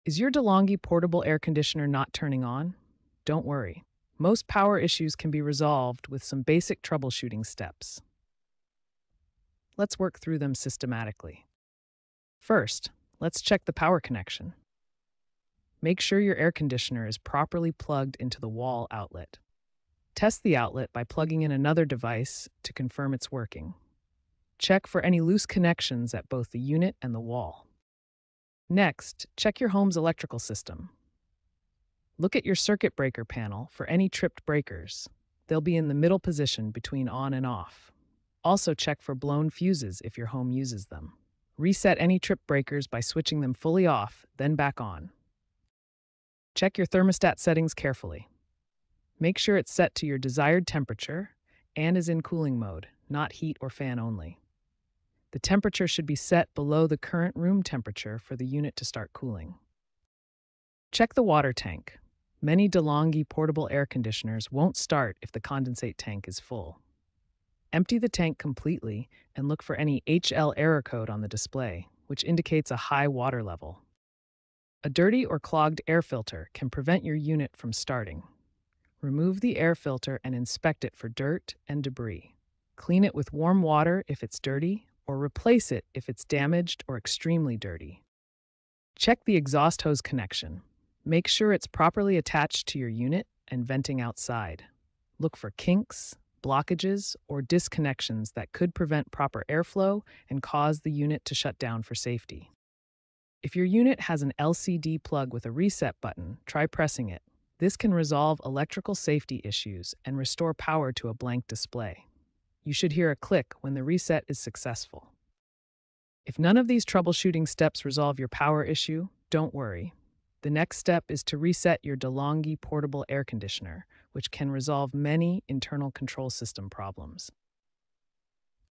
Is your DeLonghi Portable Air Conditioner not turning on? Don't worry. Most power issues can be resolved with some basic troubleshooting steps. Let's work through them systematically. First, let's check the power connection. Make sure your air conditioner is properly plugged into the wall outlet. Test the outlet by plugging in another device to confirm it's working. Check for any loose connections at both the unit and the wall. Next, check your home's electrical system. Look at your circuit breaker panel for any tripped breakers. They'll be in the middle position between on and off. Also check for blown fuses if your home uses them. Reset any tripped breakers by switching them fully off, then back on. Check your thermostat settings carefully. Make sure it's set to your desired temperature and is in cooling mode, not heat or fan only. The temperature should be set below the current room temperature for the unit to start cooling. Check the water tank. Many DeLonghi portable air conditioners won't start if the condensate tank is full. Empty the tank completely and look for any HL error code on the display, which indicates a high water level. A dirty or clogged air filter can prevent your unit from starting. Remove the air filter and inspect it for dirt and debris. Clean it with warm water if it's dirty, or replace it if it's damaged or extremely dirty. Check the exhaust hose connection. Make sure it's properly attached to your unit and venting outside. Look for kinks, blockages, or disconnections that could prevent proper airflow and cause the unit to shut down for safety. If your unit has an LCD plug with a reset button, try pressing it. This can resolve electrical safety issues and restore power to a blank display. You should hear a click when the reset is successful. If none of these troubleshooting steps resolve your power issue, don't worry. The next step is to reset your DeLonghi portable air conditioner, which can resolve many internal control system problems.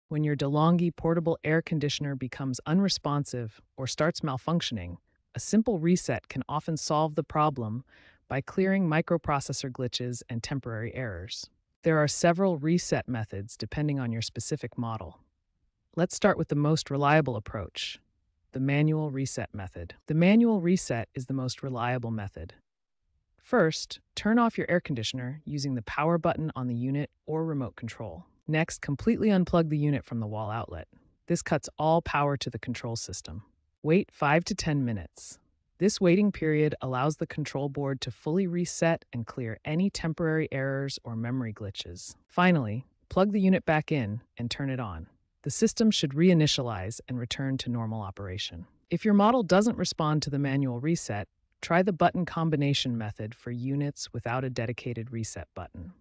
When your DeLonghi portable air conditioner becomes unresponsive or starts malfunctioning, a simple reset can often solve the problem by clearing microprocessor glitches and temporary errors. There are several reset methods depending on your specific model. Let's start with the most reliable approach, the manual reset method. The manual reset is the most reliable method. First, turn off your air conditioner using the power button on the unit or remote control. Next, completely unplug the unit from the wall outlet. This cuts all power to the control system. Wait 5 to 10 minutes. This waiting period allows the control board to fully reset and clear any temporary errors or memory glitches. Finally, plug the unit back in and turn it on. The system should reinitialize and return to normal operation. If your model doesn't respond to the manual reset, try the button combination method for units without a dedicated reset button.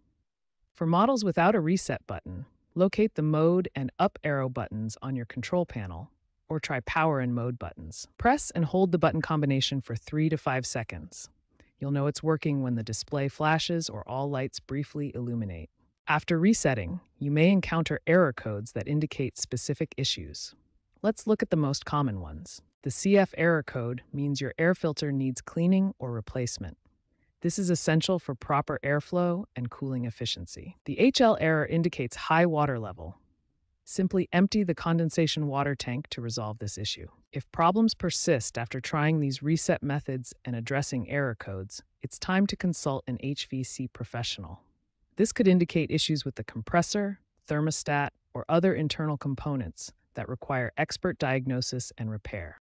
For models without a reset button, locate the mode and up arrow buttons on your control panel, or try power and mode buttons. Press and hold the button combination for 3 to 5 seconds. You'll know it's working when the display flashes or all lights briefly illuminate. After resetting, you may encounter error codes that indicate specific issues. Let's look at the most common ones. The CF error code means your air filter needs cleaning or replacement. This is essential for proper airflow and cooling efficiency. The HL error indicates high water level. Simply empty the condensation water tank to resolve this issue. If problems persist after trying these reset methods and addressing error codes, it's time to consult an HVAC professional. This could indicate issues with the compressor, thermostat, or other internal components that require expert diagnosis and repair.